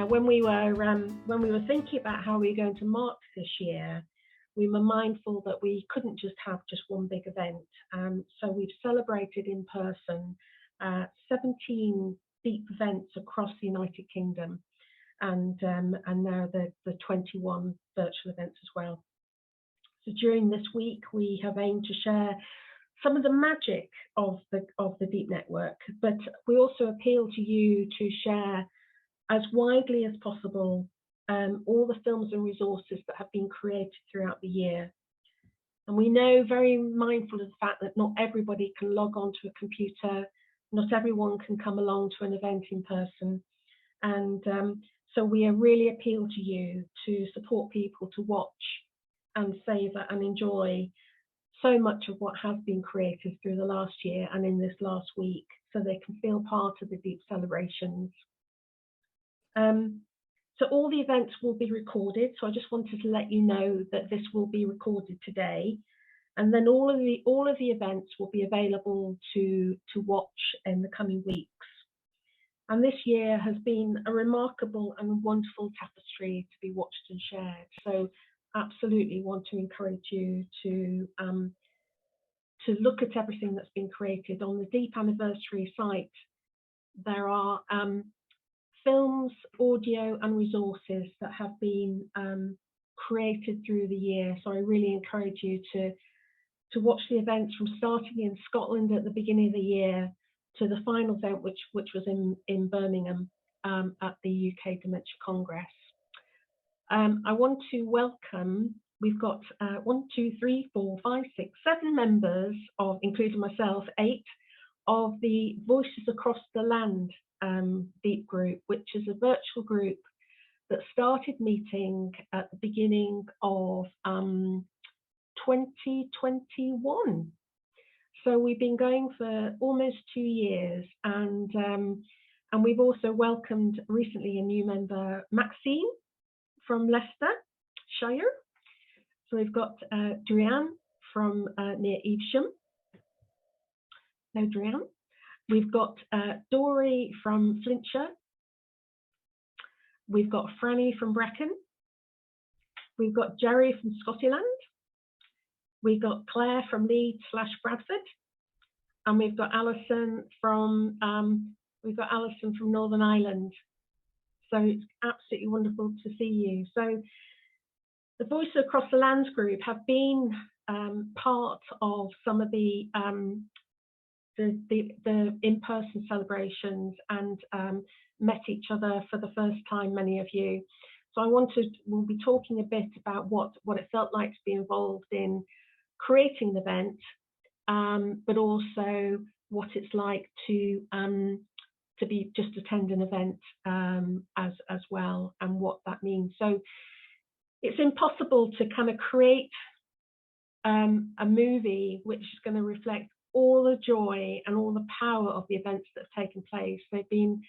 Now, when we were thinking about how we were going to mark this year, we were mindful that we couldn't just have just one big event. So we've celebrated in person 17 deep events across the United Kingdom, and now the 21 virtual events as well. So during this week, we have aimed to share some of the magic of the Deep Network, but we also appeal to you to share as widely as possible all the films and resources that have been created throughout the year. And we know, very mindful of the fact that not everybody can log on to a computer, not everyone can come along to an event in person. And so we really appeal to you to support people to watch and savour and enjoy so much of what has been created through the last year and in this last week, so they can feel part of the Deep celebrations. So all the events will be recorded. So I just wanted to let you know that this will be recorded today, and then all of the events will be available to watch in the coming weeks. And this year has been a remarkable and wonderful tapestry to be watched and shared. So absolutely want to encourage you to look at everything that's been created on the Deep Anniversary site. There are films, audio and resources that have been created through the year. So I really encourage you to watch the events from starting in Scotland at the beginning of the year to the final event, which was in Birmingham at the UK Dementia Congress. I want to welcome, we've got 1, 2, 3, 4, 5, 6, 7 members of, including myself, 8 of the Voices Across the Land Deep group, which is a virtual group that started meeting at the beginning of 2021. So we've been going for almost 2 years, and we've also welcomed recently a new member, Maxine from Leicestershire. So we've got Drianne from near Evesham. No, Drianne. We've got Dory from Flintshire. We've got Franny from Brecon. We've got Jerry from Scotland. We've got Claire from Leeds/Bradford, and we've got Alison from Northern Ireland. So it's absolutely wonderful to see you. So the Voices Across the Lands group have been part of some of the in-person celebrations and met each other for the first time, many of you. So we'll be talking a bit about what it felt like to be involved in creating the event, but also what it's like to just attend an event as well, and what that means. So it's impossible to kind of create a movie which is going to reflect all the joy and all the power of the events that have taken place. They've been,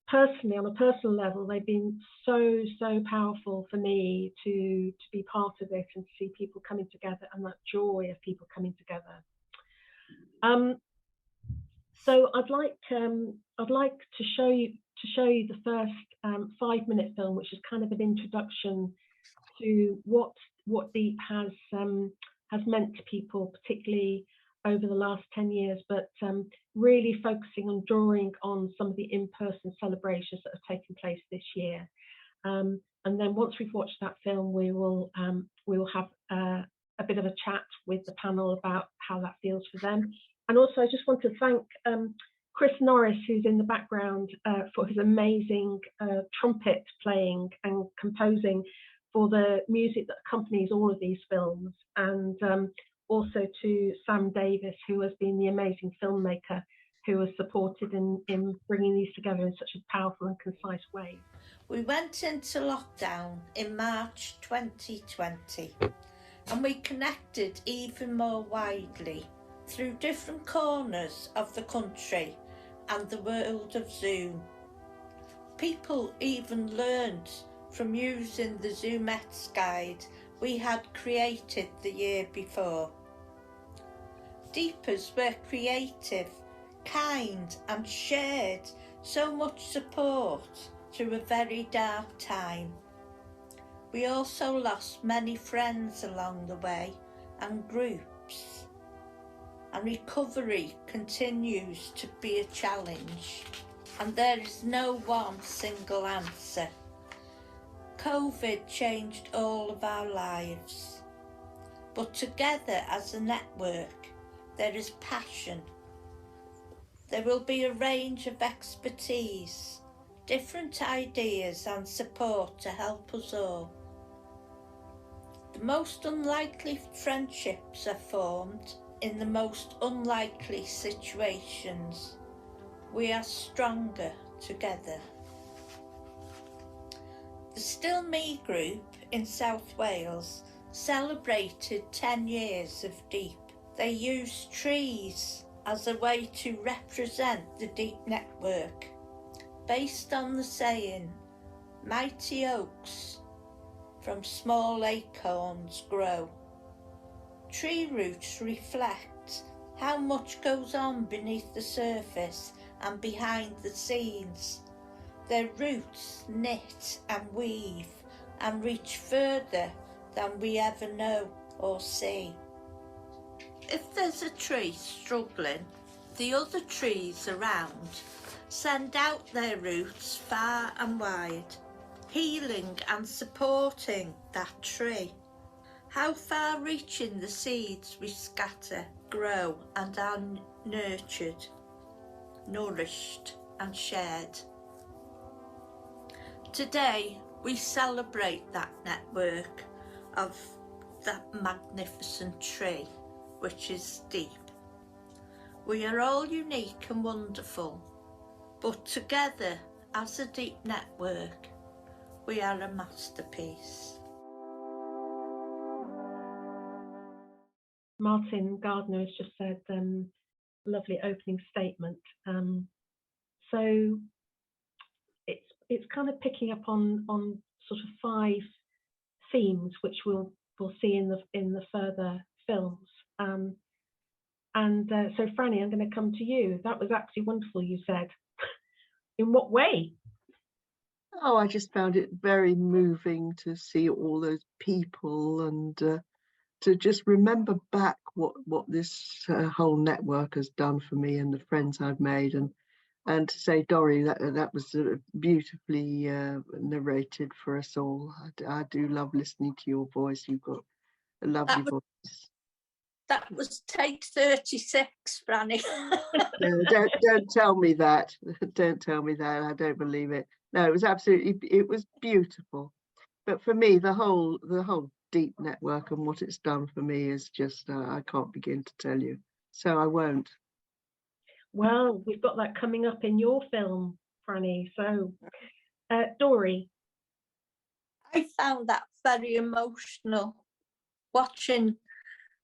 personally, on a personal level, they've been so powerful for me to be part of it and to see people coming together, and that joy of people coming together. So I'd like to show you the first 5-minute film, which is kind of an introduction to what Deep has meant to people, particularly over the last 10 years, but really focusing on drawing on some of the in-person celebrations that have taken place this year. And then once we've watched that film, we will have a bit of a chat with the panel about how that feels for them. And also, I just want to thank Chris Norris, who's in the background, for his amazing trumpet playing and composing for the music that accompanies all of these films, and also to Sam Davies, who has been the amazing filmmaker who has supported in bringing these together in such a powerful and concise way. We went into lockdown in March 2020, and we connected even more widely through different corners of the country and the world of Zoom. People even learned from using the Zoomettes guide we had created the year before. Deepers were creative, kind, and shared so much support through a very dark time. We also lost many friends along the way and groups, and recovery continues to be a challenge, and there is no one single answer. COVID changed all of our lives, but together as a network, there is passion. There will be a range of expertise, different ideas and support to help us all. The most unlikely friendships are formed in the most unlikely situations. We are stronger together. The Still Me group in South Wales celebrated 10 years of Deep. They used trees as a way to represent the Deep network, based on the saying, mighty oaks from small acorns grow. Tree roots reflect how much goes on beneath the surface and behind the scenes. Their roots knit and weave and reach further than we ever know or see. If there's a tree struggling, the other trees around send out their roots far and wide, healing and supporting that tree. How far-reaching the seeds we scatter, grow and are nurtured, nourished and shared. Today we celebrate that network of that magnificent tree, which is Deep. We are all unique and wonderful, but together as a Deep network, we are a masterpiece. Martin Gardner has just said, lovely opening statement. So it's kind of picking up on sort of 5 themes which we'll see in the further films. So Franny, I'm going to come to you. That was absolutely wonderful, you said. In what way? Oh, I just found it very moving to see all those people and to just remember back what this whole network has done for me and the friends I've made, and to say, Dorrie, that was sort of beautifully narrated for us all. I do love listening to your voice. You've got a lovely voice. That was take 36, Franny. No, don't tell me that. Don't tell me that. I don't believe it. No, it was beautiful. But for me, the whole Deep network and what it's done for me is just I can't begin to tell you. So I won't. Well, we've got that coming up in your film, Franny. So, Dorrie. I found that very emotional,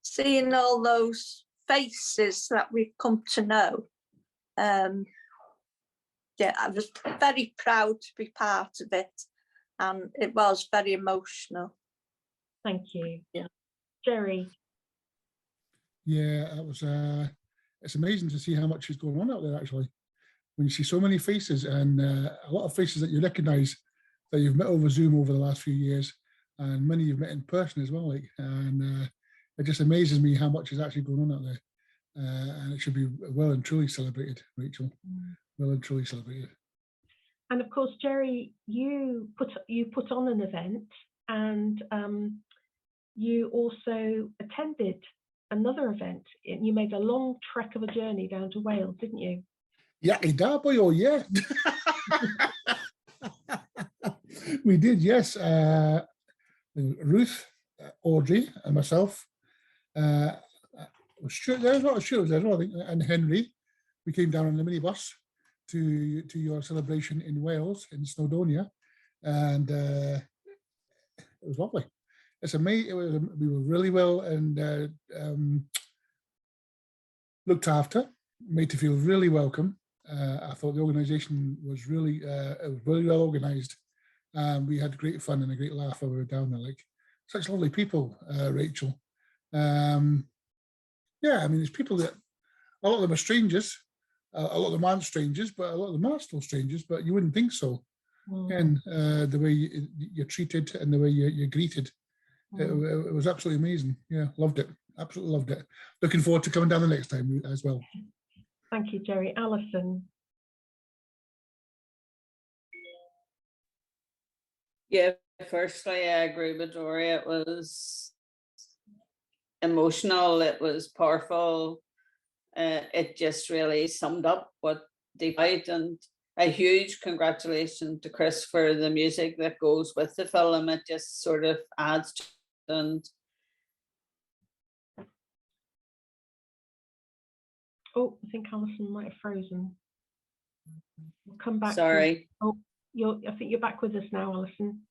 seeing all those faces that we've come to know. Yeah, I was very proud to be part of it, and it was very emotional. Thank you. Yeah. Jerry. Yeah, it was. It's amazing to see how much is going on out there, actually. When you see so many faces, and a lot of faces that you recognise that you've met over Zoom over the last few years, and many you've met in person as well. And it just amazes me how much is actually going on out there. And it should be well and truly celebrated, Rachel. Well and truly celebrated. And of course, Jerry, you put on an event, and you also attended another event. You made a long trek of a journey down to Wales, didn't you? Yeah, boy, yeah. We did, yes. Ruth, Audrey, and myself. Stuart there, not Stuart there, I think, and Henry. We came down on the minibus to your celebration in Wales, in Snowdonia, and it was lovely. It's amazing. We were really well and looked after, made to feel really welcome. I thought the organisation was really well organised. We had great fun and a great laugh while we were down there. Like, such lovely people, Rachel. Yeah, I mean, it's people that a lot of them are strangers. A lot of them aren't strangers, but a lot of them are still strangers. But you wouldn't think so. and the way you're treated and the way you're greeted. It was absolutely amazing. Yeah, loved it. Absolutely loved it. Looking forward to coming down the next time as well. Thank you, Jerry. Alison. Yeah, firstly, I agree with Dory. It was emotional. It was powerful. It just really summed up what they did, and a huge congratulations to Chris for the music that goes with the film. It just sort of adds to it. And Oh, I think Alison might have frozen. We'll come back. sorry. Oh, I think you're back with us now, Alison.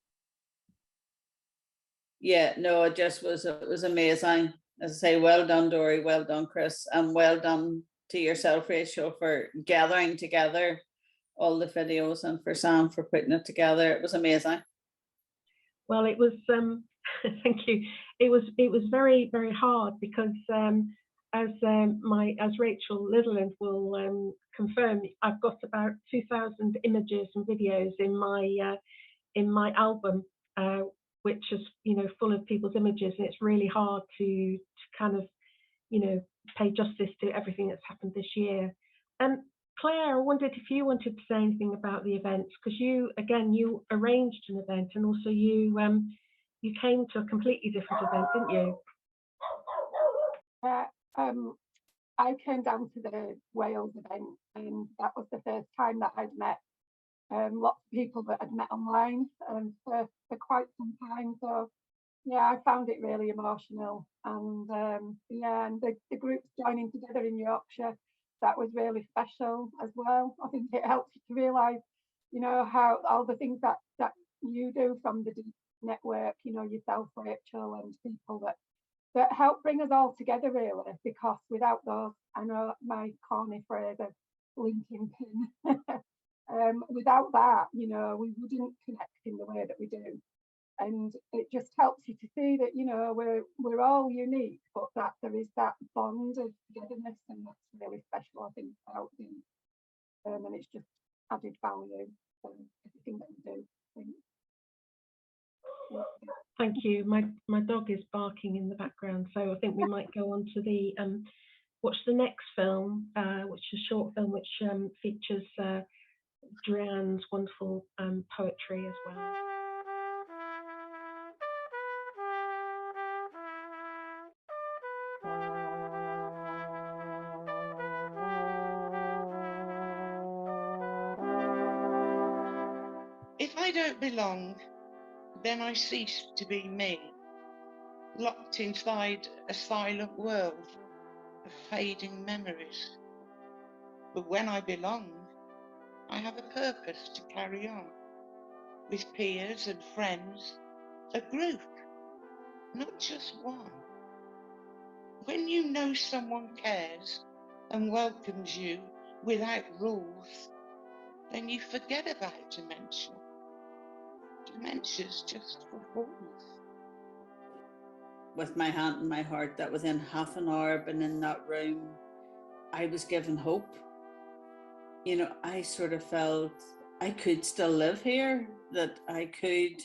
Yeah, no, it was amazing. As I say, well done, Dory, well done, Chris, and well done to yourself, Rachel, for gathering together all the videos, and for Sam for putting it together. It was amazing. Well, it was thank you. It was very, very hard because as Rachel Niblock will confirm, I've got about 2,000 images and videos in my album, which is full of people's images, and it's really hard to kind of pay justice to everything that's happened this year. Claire, I wondered if you wanted to say anything about the events, because you arranged an event, and also you came to a completely different event, didn't you? I came down to the Wales event, and that was the first time that I'd met lots of people that I'd met online for quite some time. So yeah, I found it really emotional, and and the groups joining together in Yorkshire, that was really special as well. I think it helps you to realise, how all the things that you do from the network, yourself, Rachel, and people that help bring us all together, really, because without those, I know my corny phrase of linking pin, without that, we wouldn't connect in the way that we do. And it just helps you to see that, we're all unique, but that there is that bond of togetherness, and that's really special, I think, about things. And it's just added value to everything that we do, I think. Thank you. My dog is barking in the background, so I think we might go on to the watch the next film, which is a short film which features Drianne's wonderful poetry as well. If I don't belong, then I cease to be me, locked inside a silent world of fading memories. But when I belong, I have a purpose to carry on, with peers and friends, a group, not just one. When you know someone cares and welcomes you without rules, then you forget about dementia. Dementia's just for fools. With my hand in my heart, that within half an hour been in that room, I was given hope. I sort of felt I could still live here, that I could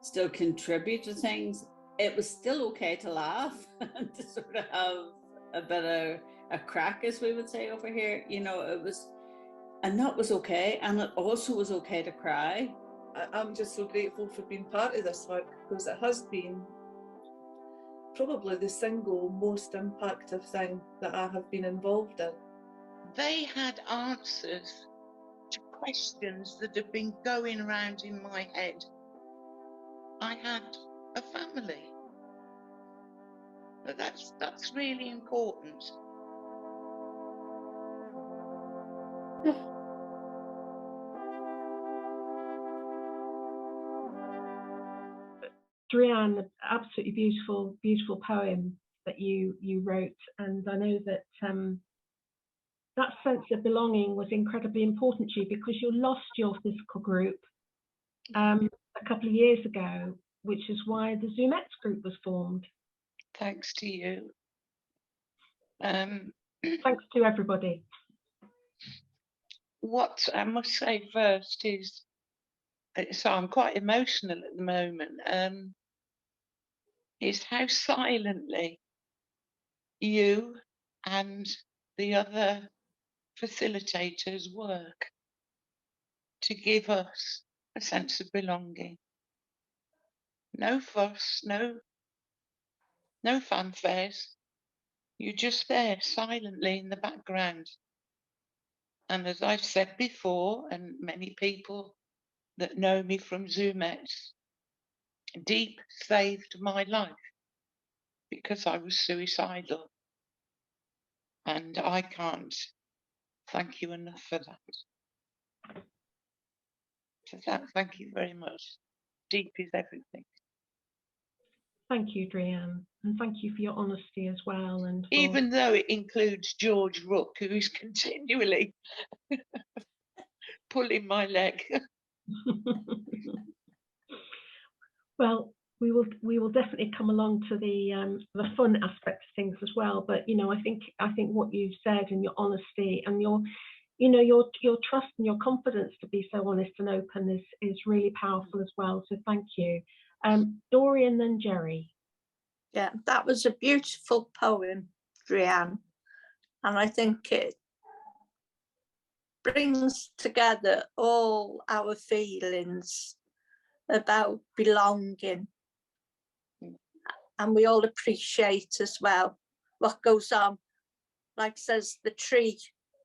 still contribute to things. It was still okay to laugh and to sort of have a bit of a crack, as we would say over here. It was, and that was okay. And it also was okay to cry. I'm just so grateful for being part of this work, because it has been probably the single most impactful thing that I have been involved in. They had answers to questions that have been going around in my head. I had a family. But that's really important. Drianne, absolutely beautiful, beautiful poem that you wrote, and I know that that sense of belonging was incredibly important to you, because you lost your physical group a couple of years ago, which is why the Zoomettes group was formed. Thanks to you. Thanks to everybody. What I must say first is so I'm quite emotional at the moment, is how silently you and the other facilitators work to give us a sense of belonging. No fuss, no fanfares. You're just there silently in the background. And as I've said before, and many people that know me from Zoomettes, Deep saved my life because I was suicidal. And I can't thank you enough for that. So thank you very much. Deep is everything. Thank you, Drianne, and thank you for your honesty as well. And for... even though it includes George Rook, who is continually pulling my leg. Well, we will definitely come along to the fun aspect of things as well. But you know, I think what you've said and your honesty and your trust and your confidence to be so honest and open is really powerful as well. So thank you, Dory, and then Jerry. Yeah, that was a beautiful poem, Drianne, and I think it brings together all our feelings about belonging, and we all appreciate as well what goes on. Like says the tree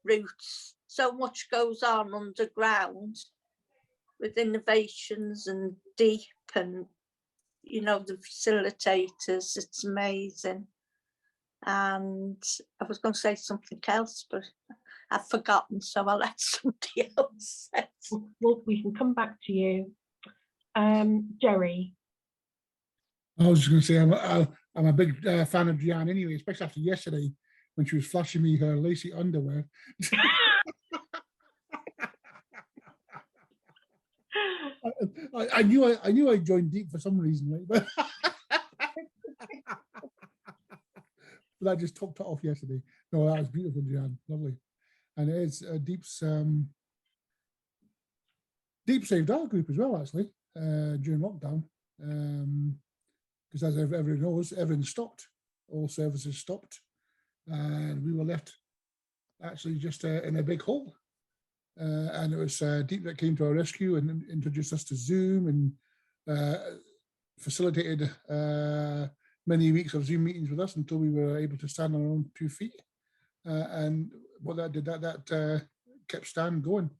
roots, so much goes on underground with innovations and Deep and the facilitators. It's amazing. And I was going to say something else, but I've forgotten, so I'll let somebody else say. Well, we can come back to you. Jerry. I was just going to say I'm a big fan of Drianne anyway, especially after yesterday when she was flashing me her lacy underwear. I knew I joined Deep for some reason, right? But I just topped it off yesterday. No, that was beautiful, Drianne. Lovely. And it is Deep saved our group as well, actually, during lockdown. Because as everyone knows, everything stopped. All services stopped. And we were left actually just in a big hole. And it was Deep that came to our rescue and introduced us to Zoom and facilitated many weeks of Zoom meetings with us until we were able to stand on our own 2 feet. And what that did, that kept Stan going.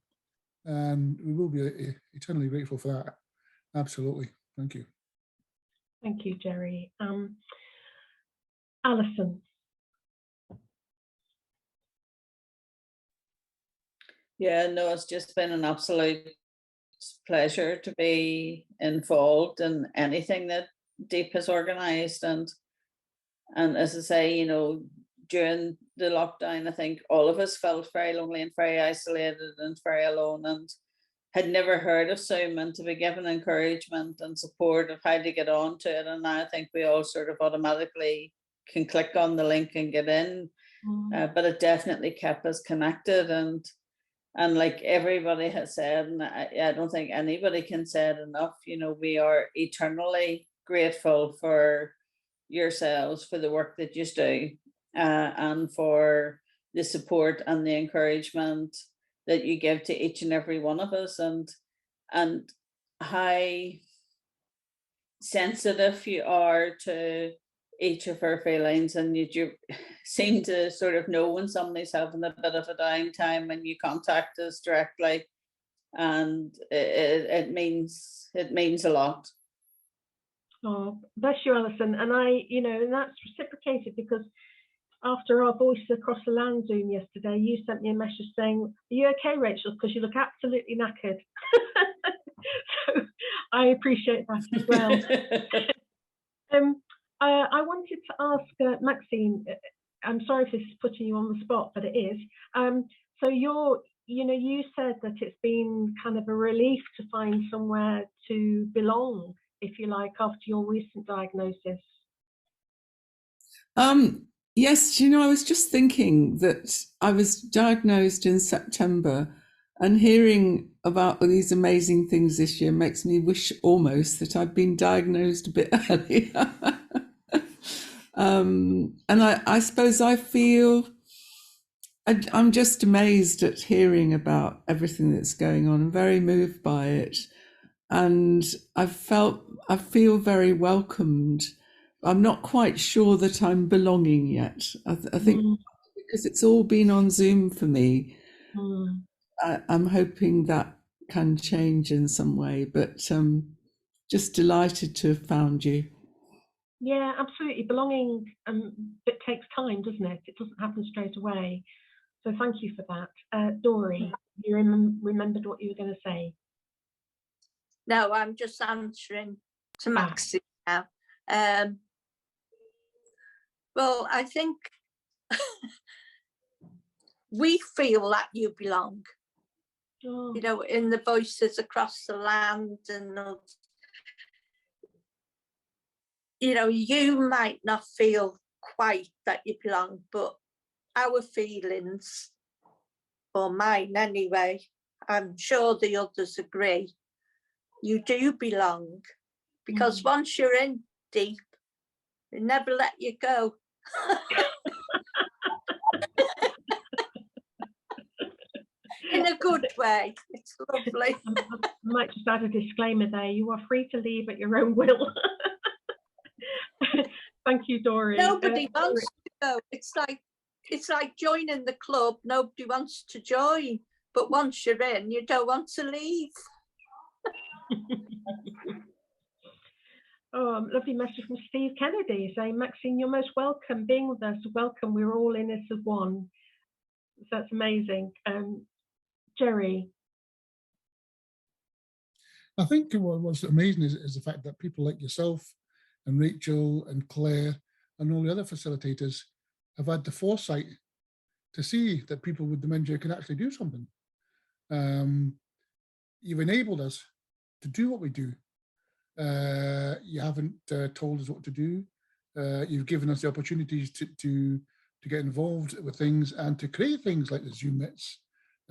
And we will be eternally grateful for that. Absolutely. Thank you. Thank you, Jerry. Alison. Yeah, no, it's just been an absolute pleasure to be involved in anything that Deep has organised. And as I say, during the lockdown, I think all of us felt very lonely and very isolated and very alone, and had never heard of Zoom, and to be given encouragement and support of how to get onto it. And now I think we all sort of automatically can click on the link and get in. But it definitely kept us connected, and like everybody has said, and I don't think anybody can say it enough, we are eternally grateful for yourselves, for the work that you do, and for the support and the encouragement that you give to each and every one of us, and how sensitive you are to each of our feelings, and you seem to sort of know when somebody's having a bit of a downtime when you contact us directly, and it means a lot. Oh, bless you, Alison. And and that's reciprocated, because after our Voices Across the Land Zoom yesterday, you sent me a message saying, "Are you okay, Rachel? Because you look absolutely knackered." So I appreciate that as well. I wanted to ask Maxine, I'm sorry if this is putting you on the spot, but it is. So you said that it's been kind of a relief to find somewhere to belong, if you like, after your recent diagnosis. Yes, I was just thinking that I was diagnosed in September And hearing about all these amazing things this year makes me wish almost that I'd been diagnosed a bit earlier. And I suppose I feel I'm just amazed at hearing about everything that's going on. I'm very moved by it, and I feel very welcomed. I'm not quite sure that I'm belonging yet. I think because it's all been on Zoom for me, I'm hoping that can change in some way. But just delighted to have found you. Yeah, absolutely. Belonging it takes time, doesn't it? It doesn't happen straight away. So thank you for that. Dory, you remembered what you were going to say? No, I'm just answering to Maxie now. Well, I think we feel that you belong. Oh. You know, in the voices across the land, and you know, you might not feel quite that you belong, but our feelings, or mine anyway, I'm sure the others agree, you do belong, because once you're in deep, they never let you go. In a good way. It's lovely. I might just add a disclaimer there. You are free to leave at your own will. Thank you, Dory. Nobody wants to go. It's like joining the club. Nobody wants to join, but once you're in, you don't want to leave. Oh, lovely message from Steve Kennedy saying, Maxine, you're most welcome being with us. Welcome. We're all in this as one. So that's amazing. Jerry. I think what's amazing is the fact that people like yourself and Rachel and Claire and all the other facilitators have had the foresight to see that people with dementia can actually do something. You've enabled us to do what we do. You haven't told us what to do. You've given us the opportunities to get involved with things and to create things like the Zoom Mits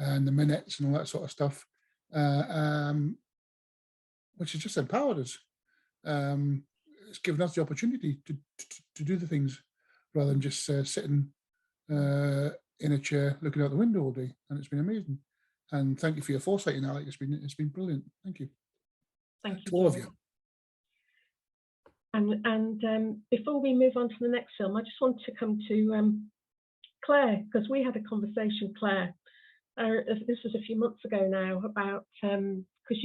and the minutes and all that sort of stuff, which has just empowered us. It's given us the opportunity to do the things rather than just sitting in a chair looking out the window all day. And it's been amazing. And thank you for your foresight in Alec. It's been brilliant. Thank you. Thank you to all of you. And before we move on to the next film, I just want to come to Claire, because we had a conversation, Claire. This was a few months ago now, about because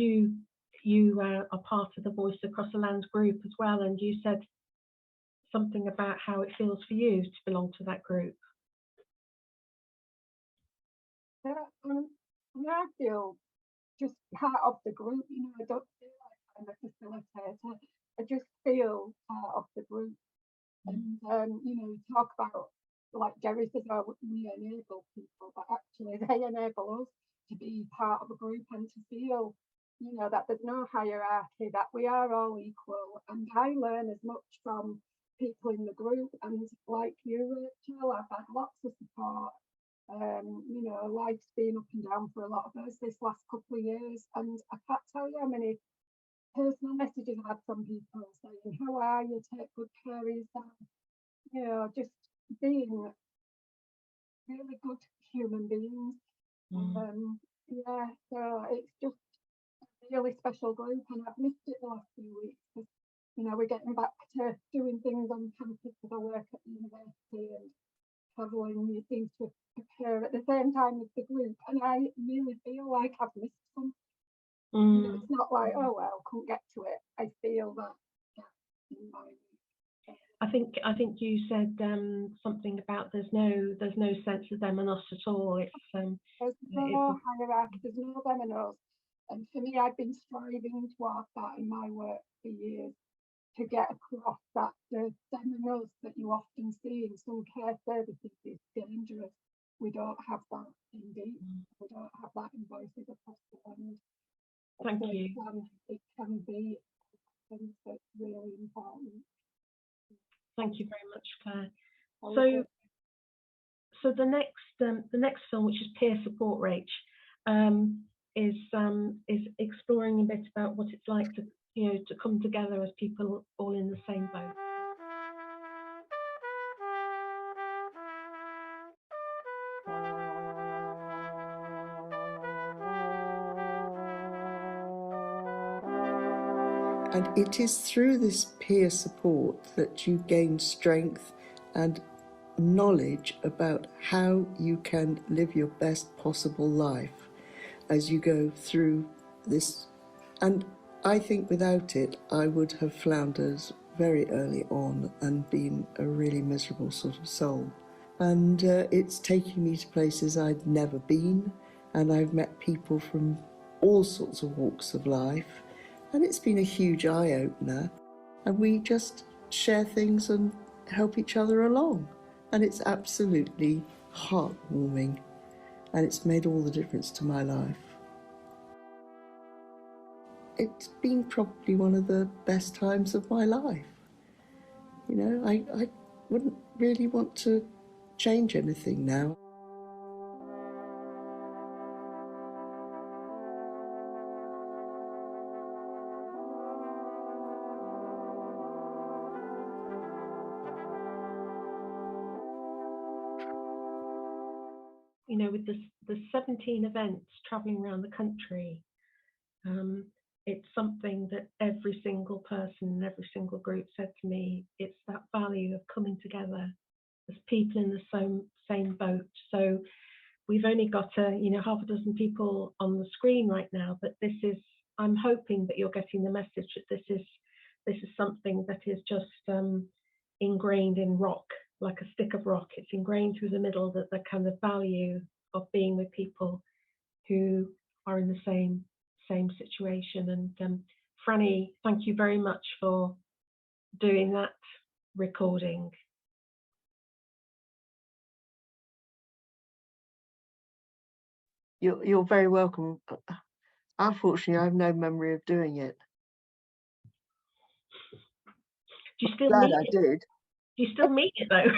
you are part of the Voice Across the Land group as well, and you said something about how it feels for you to belong to that group. I feel just part of the group. You know, I don't feel like I'm a facilitator. I just feel part of the group. And you know, talk about, like Jerry says, oh, we enable people, but actually they enable us to be part of a group and to feel, you know, that there's no hierarchy, that we are all equal. And I learn as much from people in the group, and like you, Rachel, I've had lots of support. You know, life's been up and down for a lot of us this last couple of years, and I can't tell you how many personal messages I had from people saying, how are you, take good care of yourself, you know, just being really good human beings. Yeah, so it's just a really special group, and I've missed it the last few weeks because, you know, we're getting back to doing things on campus because I work at the university and travelling new things to prepare at the same time as the group, and I really feel like I've missed some. You know, it's not like, oh well, couldn't get to it. I feel that in my week. I think you said something about there's no sense of them and us at all. It's there's no hierarchy, there's no them and us. And for me, I've been striving towards that in my work for years, to get across that the them and us that you often see in some care services is dangerous. We don't have that in deep. We don't have that in Voices Across the Land. Thank you. It can be something that's really important. Thank you very much, Claire. So the next film, which is Peer Support, Rach, is exploring a bit about what it's like to, you know, to come together as people all in the same boat. And it is through this peer support that you gain strength and knowledge about how you can live your best possible life as you go through this. And I think without it, I would have floundered very early on and been a really miserable sort of soul. And it's taking me to places I'd never been, and I've met people from all sorts of walks of life, and it's been a huge eye-opener, and we just share things and help each other along, and it's absolutely heartwarming, and it's made all the difference to my life. It's been probably one of the best times of my life. You know, I wouldn't really want to change anything now. You know, with the 17 events traveling around the country, it's something that every single person and every single group said to me. It's that value of coming together as people in the same boat. So we've only got half a dozen people on the screen right now, but this is, I'm hoping that you're getting the message that this is something that is just ingrained in rock, like a stick of rock. It's ingrained through the middle, that the kind of value of being with people who are in the same situation. And Franny, thank you very much for doing that recording. You're very welcome. Unfortunately, I have no memory of doing it. Do you still Glad mean I it? did. Do you still mean it though?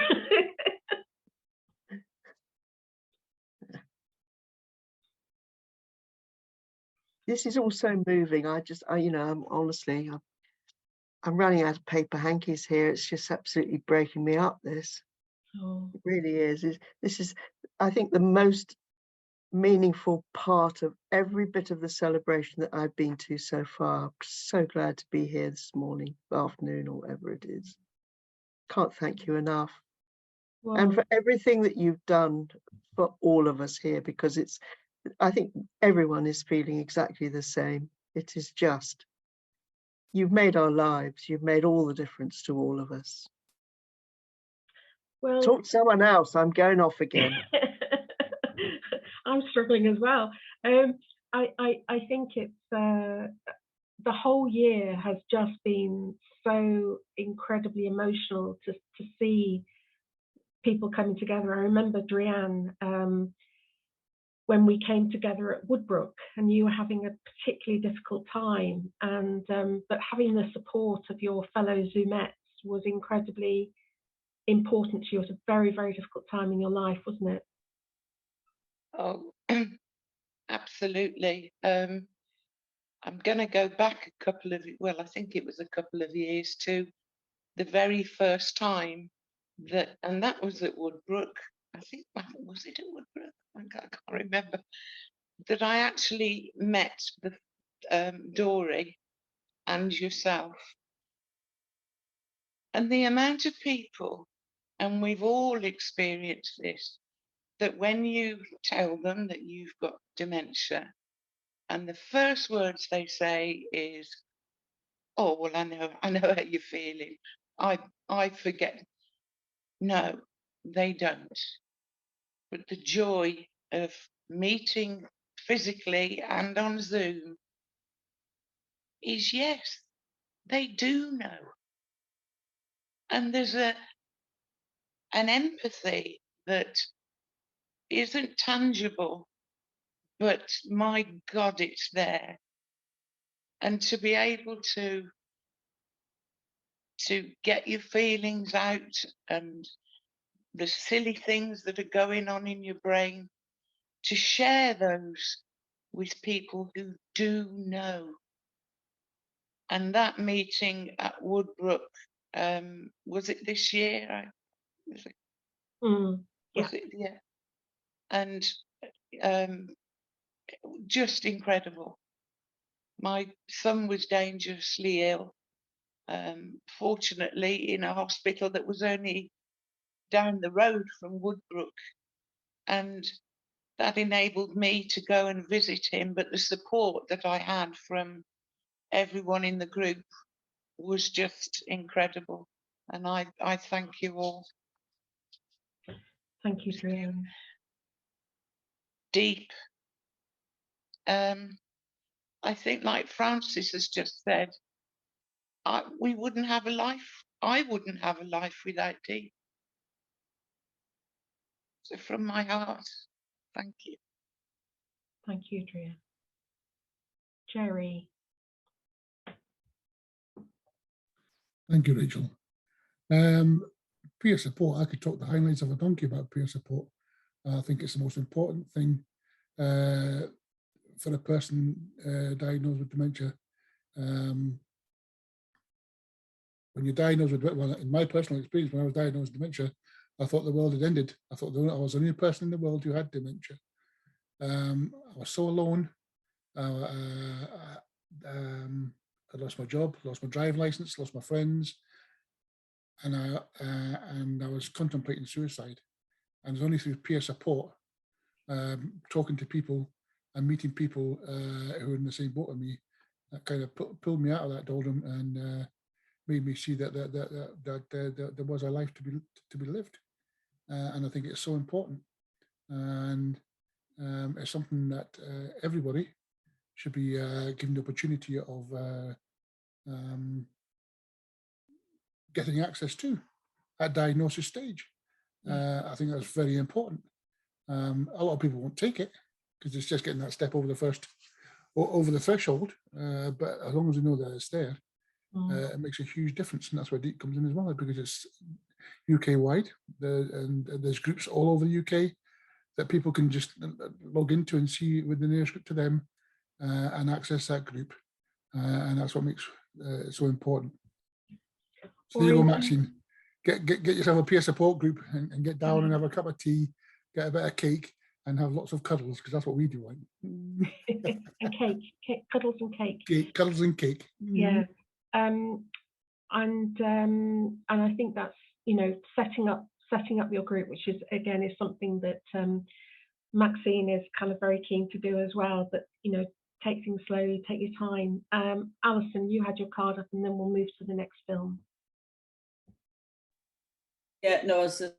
This is all so moving. I'm honestly, I'm running out of paper hankies here. It's just absolutely breaking me up, this. Oh. It really is. This is, I think, the most meaningful part of every bit of the celebration that I've been to so far. I'm so glad to be here this morning, afternoon, or whatever it is. Can't thank you enough. Well, and for everything that you've done for all of us here, because I think everyone is feeling exactly the same. It is just, you've made our lives, you've made all the difference to all of us. well, Talk to someone else, I'm going off again. I'm struggling as well. I think it's the whole year has just been so incredibly emotional to see people coming together. I remember Drianne, when we came together at Woodbrook, and you were having a particularly difficult time, and but having the support of your fellow Zoomettes was incredibly important to you. It was a very, very difficult time in your life, wasn't it? Oh, absolutely. I'm going to go back I think it was a couple of years to the very first time and that was at Woodbrook. I think, was it at Woodbrook? I can't remember. That I actually met Dory and yourself. And the amount of people, and we've all experienced this, that when you tell them that you've got dementia, and the first words they say is, "Oh, well, I know how you're feeling. I forget." No, they don't. But the joy of meeting physically and on Zoom is, yes, they do know. And there's an empathy that isn't tangible, but my God, it's there. And to be able to get your feelings out and the silly things that are going on in your brain, to share those with people who do know. And that meeting at Woodbrook, was it this year? Was it? Yeah. Yeah. And just incredible. My son was dangerously ill, fortunately in a hospital that was only down the road from Woodbrook, and that enabled me to go and visit him. But the support that I had from everyone in the group was just incredible, and I thank you all. Thank you, Drian. Deep. I think, like Francis has just said, we wouldn't have a life. I wouldn't have a life without Deep. So from my heart, thank you. Thank you, Drian. Jerry. Thank you, Rachel. Peer support, I could talk the highlights of a donkey about peer support. I think it's the most important thing for a person diagnosed with dementia. When you're diagnosed with, well, in my personal experience, when I was diagnosed with dementia, I thought the world had ended. I thought I was the only person in the world who had dementia. I was so alone. I lost my job, lost my driving license, lost my friends, and I was contemplating suicide. And it was only through peer support, talking to people and meeting people who were in the same boat as me, that kind of pulled me out of that doldrum and made me see that there was a life to be lived. And I think it's so important, and it's something that everybody should be given the opportunity of getting access to at diagnosis stage. I think that's very important. A lot of people won't take it because it's just getting that step over the threshold. But as long as we know that it's there, it makes a huge difference, and that's where Deep comes in as well, because it's UK wide, and there's groups all over the UK that people can just log into and see with the nearest group to them and access that group, and that's what makes it so important. So there you go, Maxine. Get yourself a peer support group and get down and have a cup of tea, get a bit of cake, and have lots of cuddles, because that's what we do. And cake, cuddles and cake. Cuddles and cake. Yeah, and I think that's, setting up your group, which is something that Maxine is kind of very keen to do as well. But take things slowly, take your time. Alison, you had your card up, and then we'll move to the next film. Yeah, no, as I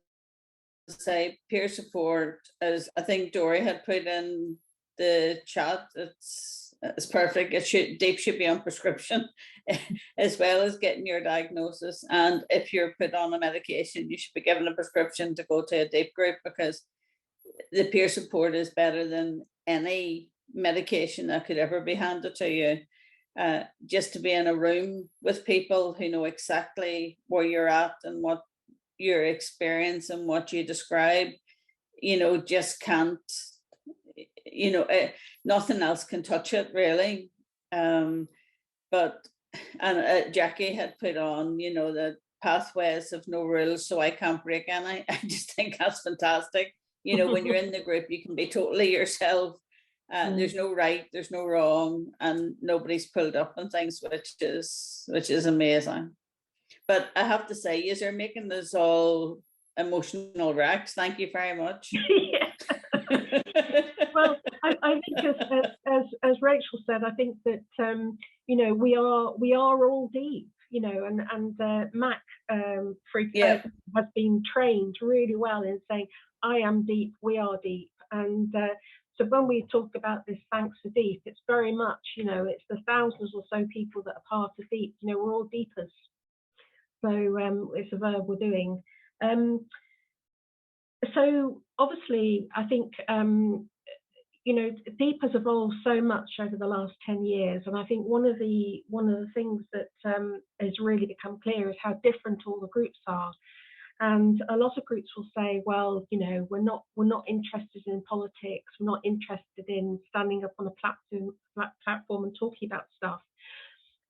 say, peer support, as I think Dory had put in the chat, it's perfect. Deep should be on prescription as well as getting your diagnosis. And if you're put on a medication, you should be given a prescription to go to a Deep group, because the peer support is better than any medication that could ever be handed to you. Just to be in a room with people who know exactly where you're at and what your experience and what you describe, just can't, nothing else can touch it, really. But Jackie had put on, the pathways of no rules, so I can't break any. I just think that's fantastic. When you're in the group, you can be totally yourself. There's no right, there's no wrong, and nobody's pulled up on things, which is amazing. But I have to say, you're making this all emotional wrecks. Thank you very much. Well, I think as Rachel said, I think that we are all deep, and Mac has been trained really well in saying, I am deep, we are deep, and so when we talk about this thanks for Deep, it's very much, it's the thousands or so people that are part of Deep. We're all deepers. So it's a verb we're doing. So obviously, I think Deep has evolved so much over the last 10 years, and I think one of the things that has really become clear is how different all the groups are. And a lot of groups will say, well, you know, we're not interested in politics, we're not interested in standing up on a platform and talking about stuff.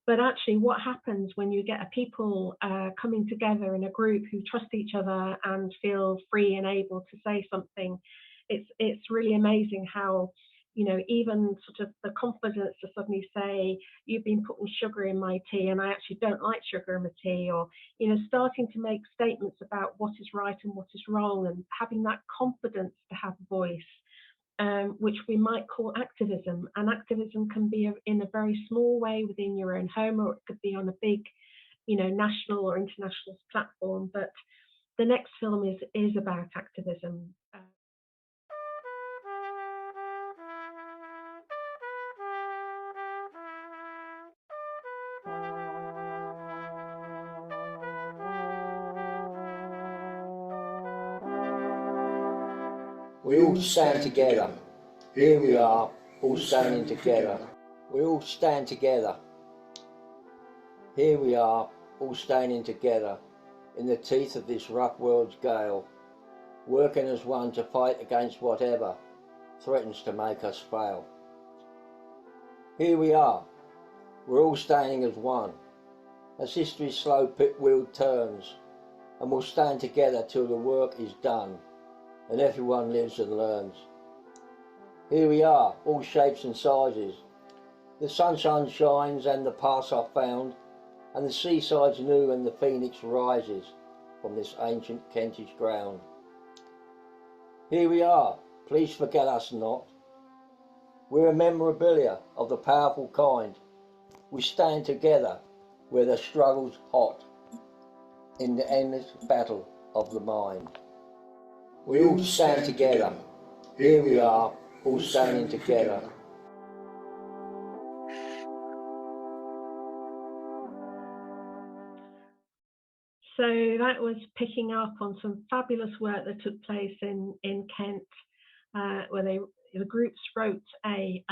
But actually, what happens when you get a people coming together in a group who trust each other and feel free and able to say something, it's really amazing how, you know, even sort of the confidence to suddenly say, you've been putting sugar in my tea and I actually don't like sugar in my tea, or, you know, starting to make statements about what is right and what is wrong, and having that confidence to have a voice. Which we might call activism. And activism can be in a very small way within your own home, or it could be on a big, you know, national or international platform. But the next film is about activism. We all stand together. Here we are, all standing together. We all stand together. Here we are, all standing together, in the teeth of this rough world's gale, working as one to fight against whatever threatens to make us fail. Here we are, we're all standing as one, as history's slow pit wheel turns, and we'll stand together till the work is done, and everyone lives and learns. Here we are, all shapes and sizes. The sunshine shines and the paths are found, and the seaside's new and the phoenix rises from this ancient Kentish ground. Here we are, please forget us not. We're a memorabilia of the powerful kind. We stand together where the struggle's hot, in the endless battle of the mind. We all stand together. Here we are, all standing together. So that was picking up on some fabulous work that took place in Kent, where the groups wrote a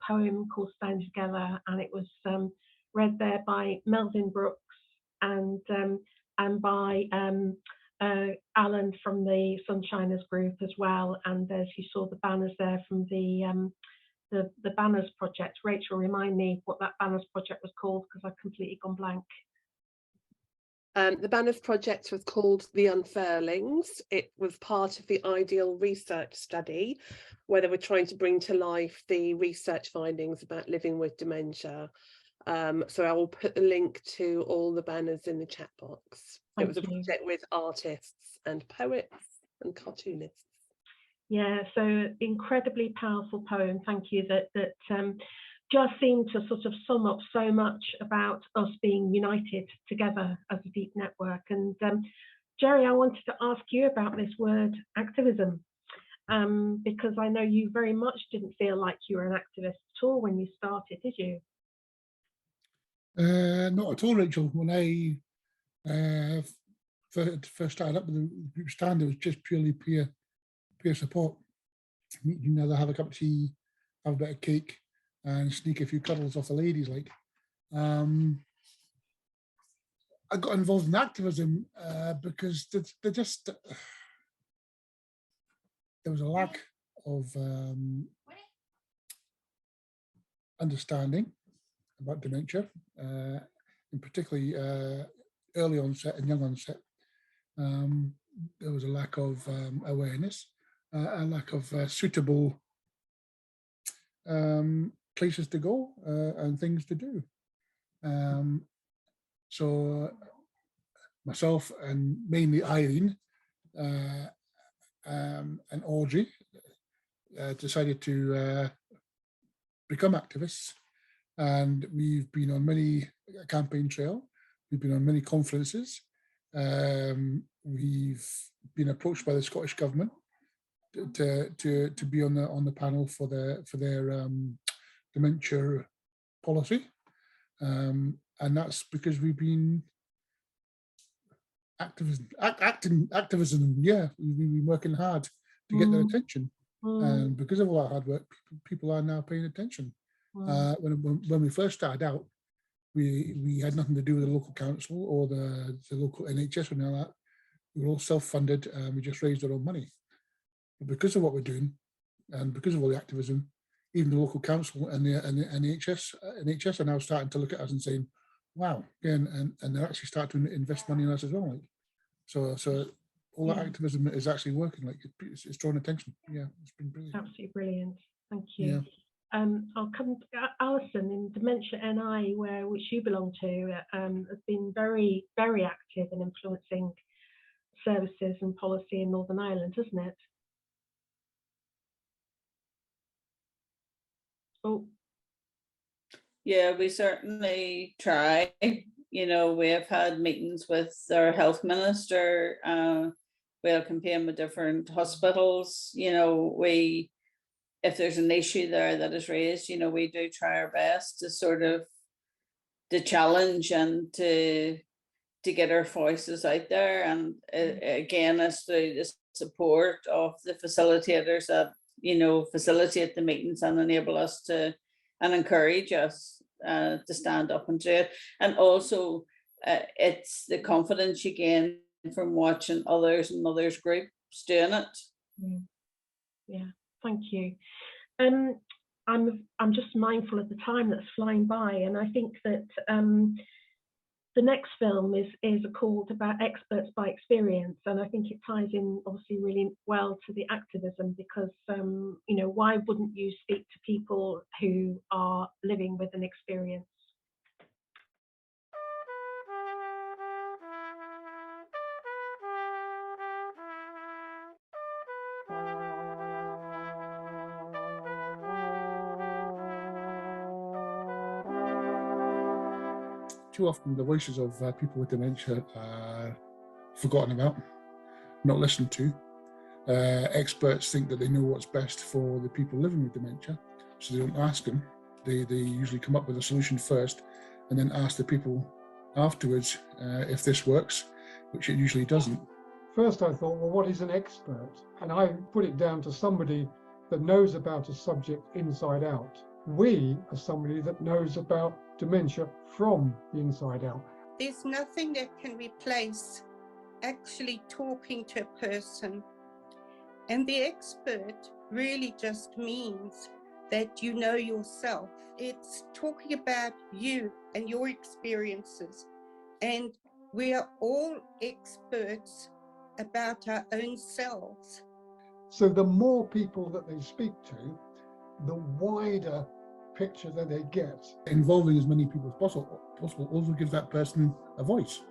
poem called "Stand Together," and it was read there by Melvin Brooks and by Alan from the Sunshiners group as well. And as you saw the banners there from the Banners Project. Rachel, remind me what that Banners Project was called, because I've completely gone blank. The Banners Project was called The Unfurlings. It was part of the Ideal research study, where they were trying to bring to life the research findings about living with dementia. So I will put the link to all the banners in the chat box. It was a project with artists and poets and cartoonists. Yeah, so incredibly powerful poem. Thank you. That just seemed to sort of sum up so much about us being united together as a deep network. And Jerry, I wanted to ask you about this word activism, because I know you very much didn't feel like you were an activist at all when you started, did you? Not at all, Rachel. When I first started up with the group Stand, it was just purely peer support. You can either have a cup of tea, have a bit of cake, and sneak a few cuddles off the ladies. Like, I got involved in activism because there was a lack of understanding about dementia, and particularly early onset and young onset. There was a lack of awareness, a lack of suitable places to go and things to do. So myself and mainly Irene and Audrey decided to become activists, and we've been on many campaign trail. We've been on many conferences. We've been approached by the Scottish Government to be on the panel for their dementia policy, and that's because we've been activism. Yeah, we've been working hard to get their attention, and because of all our hard work, people are now paying attention. When we first started out, we had nothing to do with the local council or the local NHS or anything like that. we're all self-funded, and we just raised our own money. But because of what we're doing, and because of all the activism, even the local council and the NHS are now starting to look at us and saying, "Wow!" Again, and they're actually starting to invest money in us as well. Like, so all that activism is actually working. Like, it's drawing attention. Yeah, it's been brilliant. Absolutely brilliant. Thank you. Yeah. I'll come to Alison in Dementia NI, which you belong to, has been very, very active in influencing services and policy in Northern Ireland, hasn't it? Oh. Yeah, we certainly try. You know, we have had meetings with our health minister. We'll campaign with different hospitals. You know, if there's an issue there that is raised, you know, we do try our best to sort of to challenge and to get our voices out there. And again, it's through the support of the facilitators that, you know, facilitate the meetings and enable us to and encourage us to stand up and do it. And also it's the confidence you gain from watching others and others groups doing it. Yeah, thank you. I'm just mindful of the time that's flying by, and I think that the next film is called About Experts by Experience, and I think it ties in obviously really well to the activism, because you know, why wouldn't you speak to people who are living with an experience? Too often the voices of people with dementia are forgotten about, not listened to. Experts think that they know what's best for the people living with dementia, so they don't ask them. They usually come up with a solution first and then ask the people afterwards if this works, which it usually doesn't. First I thought, well, what is an expert? And I put it down to somebody that knows about a subject inside out. We are somebody that knows about dementia from the inside out. There's nothing that can replace actually talking to a person. And the expert really just means that you know yourself. It's talking about you and your experiences. And we are all experts about our own selves. So the more people that they speak to, the wider picture that they get. Involving as many people as possible also gives that person a voice.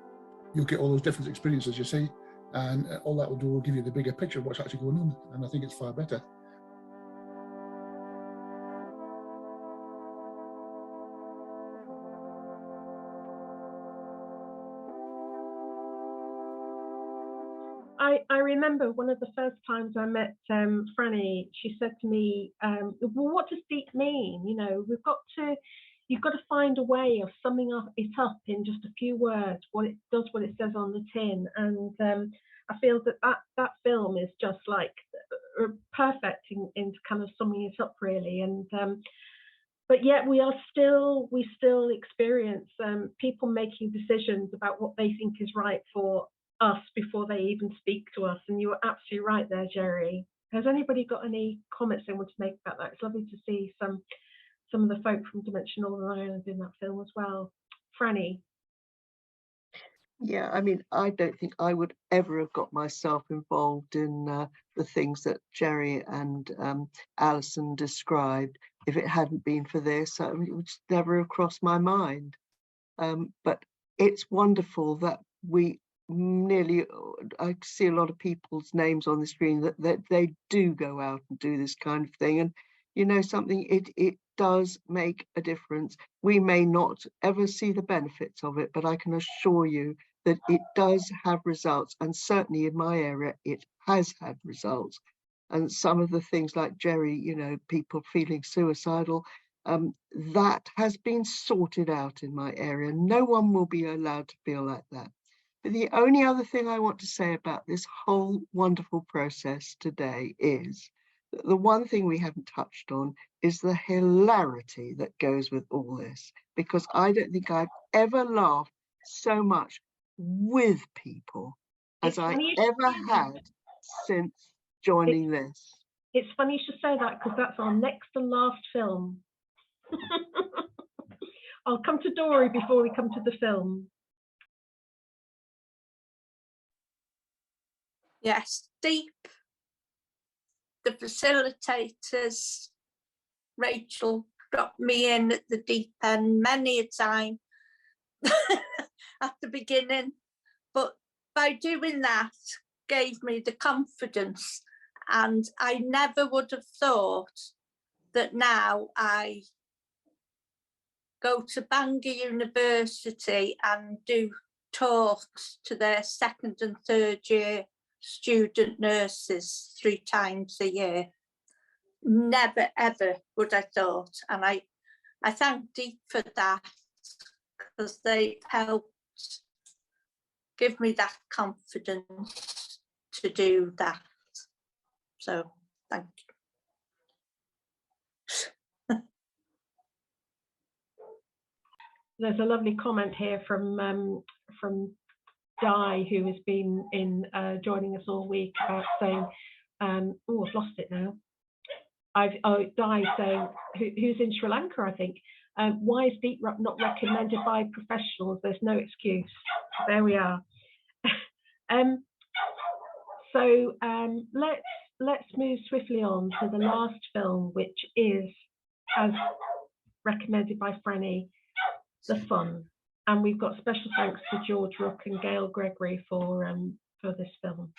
You'll get all those different experiences, you see, and all that will do will give you the bigger picture of what's actually going on, and I think it's far better. I remember one of the first times I met Franny, she said to me, well, what does deep mean? You know, you've got to find a way of summing it up in just a few words, what it says on the tin. And I feel that film is just like perfect in kind of summing it up, really. And but yet we still experience people making decisions about what they think is right for us before they even speak to us. And you were absolutely right there, Jerry. Has anybody got any comments they want to make about that? It's lovely to see some of the folk from Dementia Northern Ireland in that film as well. Franny. Yeah, I mean, I don't think I would ever have got myself involved in the things that Jerry and Alison described if it hadn't been for this. I mean, it would just never have crossed my mind. But it's wonderful that I see a lot of people's names on the screen that they do go out and do this kind of thing. And you know something, it does make a difference. We may not ever see the benefits of it, but I can assure you that it does have results. And certainly in my area, it has had results. And some of the things like Jerry, you know, people feeling suicidal, that has been sorted out in my area. No one will be allowed to feel like that. But the only other thing I want to say about this whole wonderful process today is that the one thing we haven't touched on is the hilarity that goes with all this, because I don't think I've ever laughed so much with people as I ever had since joining this. It's funny you should say that, because that's our next and last film. I'll come to Dory before we come to the film. Yes, Deep, the facilitators, Rachel dropped me in at the deep end many a time at the beginning, but by doing that gave me the confidence, and I never would have thought that now I go to Bangor University and do talks to their second and third year student nurses 3 times a year. Never ever would I thought, and I thank Deep for that, because they helped give me that confidence to do that. So thank you. There's a lovely comment here from Di, who has been in joining us all week, about saying, oh, I've lost it now. Di saying, who's in Sri Lanka, I think. Why is Deep not recommended by professionals? There's no excuse. There we are. So let's move swiftly on to the last film, which is, as recommended by Franny, The Fun. And we've got special thanks to George Rook and Gail Gregory for this film.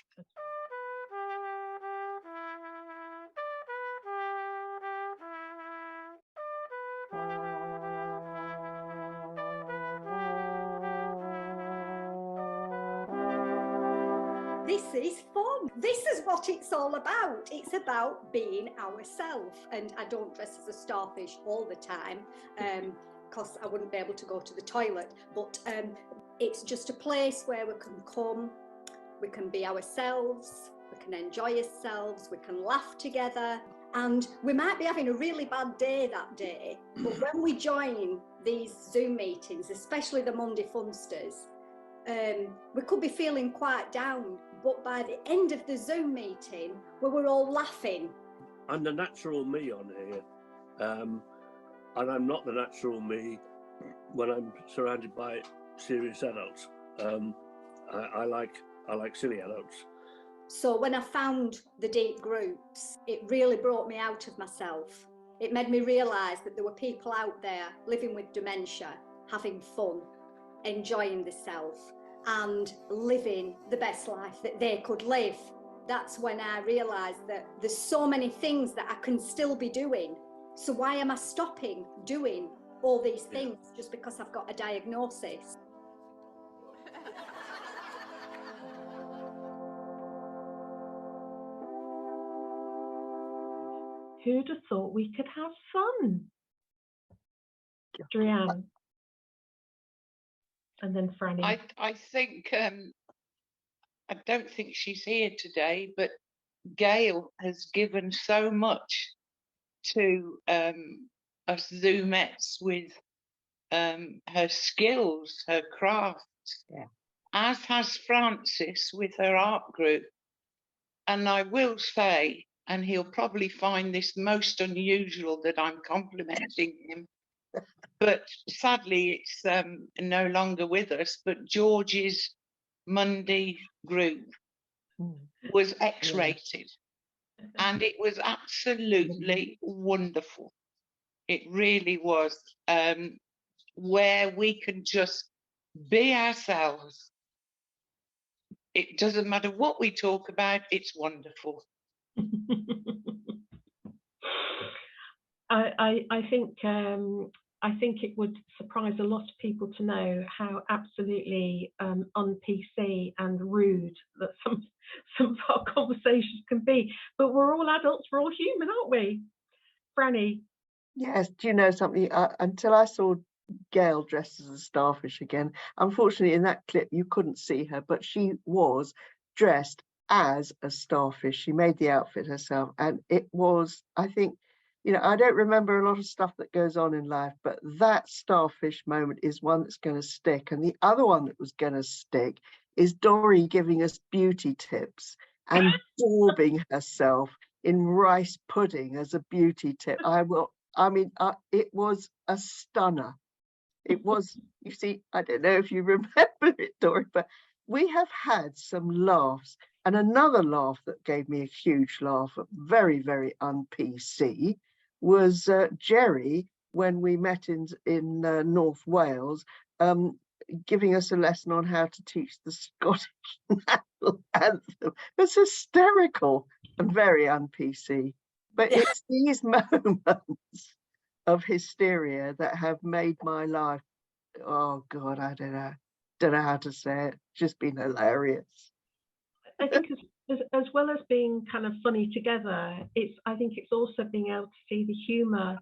This is fun. This is what it's all about. It's about being ourselves. And I don't dress as a starfish all the time, because I wouldn't be able to go to the toilet. But it's just a place where we can come, we can be ourselves, we can enjoy ourselves, we can laugh together. And we might be having a really bad day that day, but when we join these Zoom meetings, especially the Monday Funsters, we could be feeling quite down, but by the end of the Zoom meeting, we were all laughing. I'm the natural me on here, and I'm not the natural me when I'm surrounded by serious adults. I like silly adults. So when I found the Deep groups, it really brought me out of myself. It made me realise that there were people out there living with dementia, having fun, enjoying the self and living the best life that they could live. That's when I realised that there's so many things that I can still be doing. So why am I stopping doing all these things just because I've got a diagnosis? Who'd have thought we could have fun? Drianne. And then Franny. I think, I don't think she's here today, but Gail has given so much to us Zoomettes with her skills, her craft, as has Francis with her art group. And I will say, and he'll probably find this most unusual that I'm complimenting him, but sadly it's no longer with us, but George's Monday group was X-rated, and it was absolutely wonderful. It really was, where we can just be ourselves. It doesn't matter what we talk about, it's wonderful. I think it would surprise a lot of people to know how absolutely un-PC and rude that some of our conversations can be. But we're all adults, we're all human, aren't we? Franny? Yes, do you know something? Until I saw Gail dressed as a starfish again, unfortunately in that clip you couldn't see her, but she was dressed as a starfish. She made the outfit herself, and it was, I think, you know, I don't remember a lot of stuff that goes on in life, but that starfish moment is one that's going to stick. And the other one that was going to stick is Dory giving us beauty tips and daubing herself in rice pudding as a beauty tip. It was a stunner. It was, you see, I don't know if you remember it, Dory, but we have had some laughs. And another laugh that gave me a huge laugh, very, very un-PC, was Jerry, when we met in North Wales, giving us a lesson on how to teach the Scottish national anthem. It's hysterical and very un-PC. But it's these moments of hysteria that have made my life, oh God, I don't know how to say it, just been hilarious. I think as well as being kind of funny together, I think it's also being able to see the humour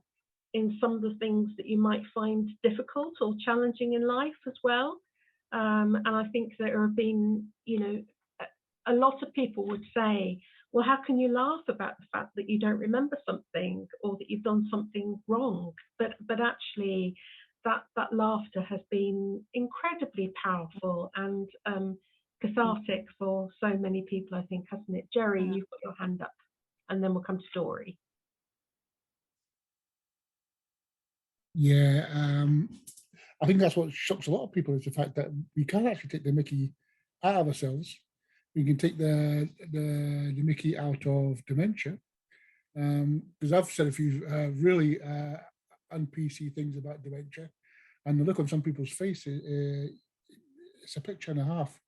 in some of the things that you might find difficult or challenging in life as well. And I think there have been, a lot of people would say, well, how can you laugh about the fact that you don't remember something or that you've done something wrong? But actually, that laughter has been incredibly powerful and cathartic for so many people, I think, hasn't it? Jerry, you've got your hand up, and then we'll come to Dory. Yeah, I think that's what shocks a lot of people, is the fact that we can actually take the mickey out of ourselves. We can take the mickey out of dementia. Because I've said a few really un-PC things about dementia, and the look on some people's faces, it's a picture and a half.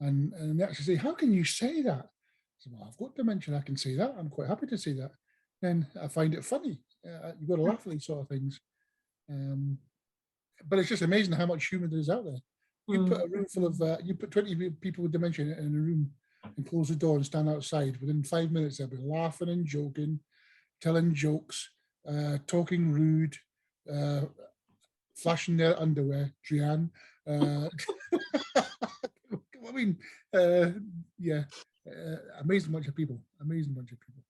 And they actually say, how can you say that? I said, well, I've got dementia, I can say that. I'm quite happy to say that. Then I find it funny. You've got to laugh at these sort of things. But it's just amazing how much humour there is out there. You put a room full of, you put 20 people with dementia in a room and close the door and stand outside. Within 5 minutes, they'll be laughing and joking, telling jokes, talking rude, flashing their underwear, Drian. I mean, amazing bunch of people. Amazing bunch of people.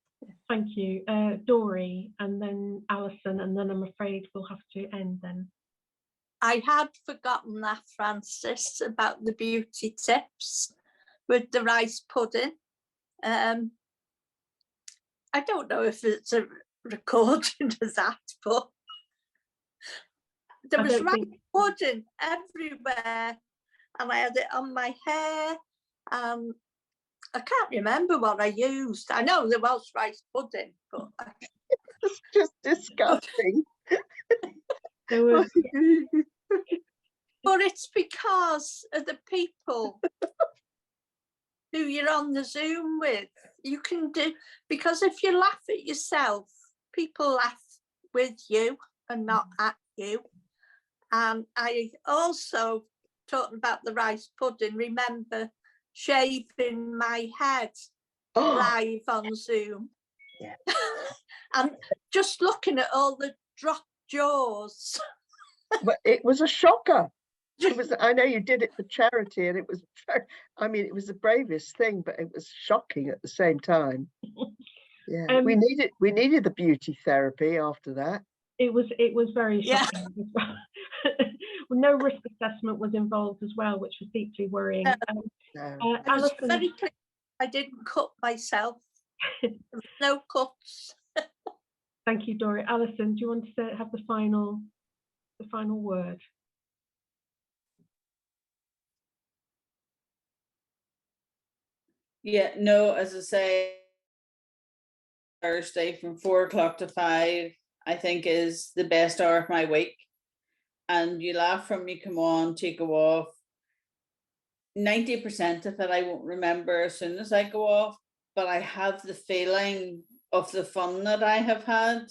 Thank you. Dory, and then Alison, and then I'm afraid we'll have to end then. I had forgotten that, Francis, about the beauty tips with the rice pudding. I don't know if it's a recording of that, but there was rice pudding everywhere, and I had it on my hair. I can't remember what I used. I know there was rice pudding, but it's just disgusting. There was, but it's because of the people who you're on the Zoom with. You can do, because if you laugh at yourself, people laugh with you and not at you. And I also, talking about the rice pudding, remember shaving my head live on Zoom. Yeah. And just looking at all the dropped jaws. But it was a shocker. It was, I know you did it for charity, and it was, it was the bravest thing, but it was shocking at the same time. Yeah, we needed the beauty therapy after that. It was very shocking as well. No risk assessment was involved as well, which was deeply worrying. I was very pleased I didn't cut myself. There was no cuts. Thank you, Dory. Alison, do you want to have the final word? Yeah, no, as I say, Thursday from 4 o'clock to 5, I think, is the best hour of my week. And you laugh from you come on, to go off. 90% of it I won't remember as soon as I go off, but I have the feeling of the fun that I have had.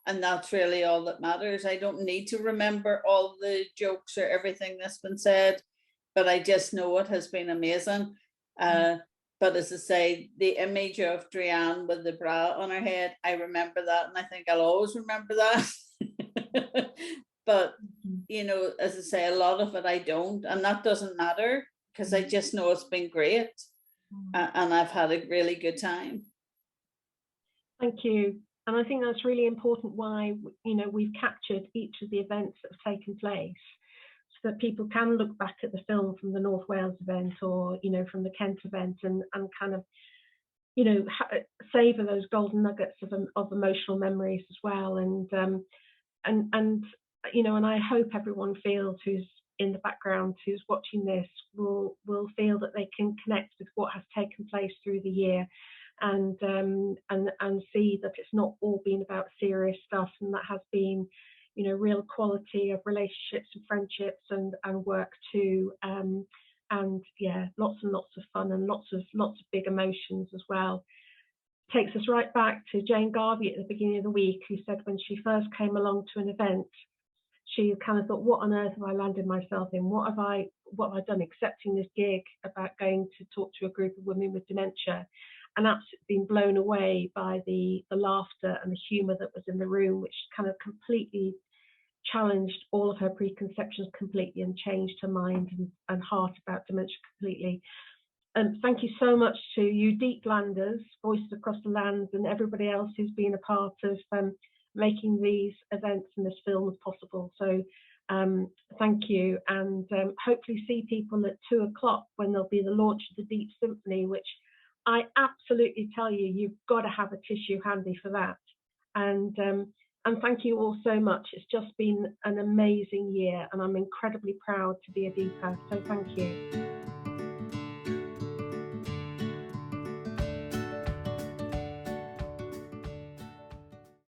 And that's really all that matters. I don't need to remember all the jokes or everything that's been said, but I just know it has been amazing. But as I say, the image of Drian with the bra on her head, I remember that, and I think I'll always remember that. But, as I say, a lot of it I don't, and that doesn't matter, because I just know it's been great, and I've had a really good time. Thank you. And I think that's really important why, we've captured each of the events that have taken place. so that people can look back at the film from the North Wales event, or from the Kent event, and kind of savor those golden nuggets of emotional memories as well. And I hope everyone feels, who's in the background, who's watching this, will feel that they can connect with what has taken place through the year, and see that it's not all been about serious stuff, and that has been real quality of relationships and friendships and work too, and yeah, lots and lots of fun, and lots of big emotions as well. Takes us right back to Jane Garvey at the beginning of the week, who said when she first came along to an event, she kind of thought, what on earth have I landed myself in? What have I done, accepting this gig about going to talk to a group of women with dementia, and absolutely been blown away by the laughter and the humour that was in the room, which kind of completely challenged all of her preconceptions completely, and changed her mind and heart about dementia completely. Thank you so much to you Deep Landers, Voices Across the Lands, and everybody else who's been a part of making these events and this film possible. So thank you, and hopefully see people at 2 o'clock when there'll be the launch of the Deep Symphony, which I absolutely tell you, you've got to have a tissue handy for that. And thank you all so much. It's just been an amazing year, and I'm incredibly proud to be a Deeper. So thank you.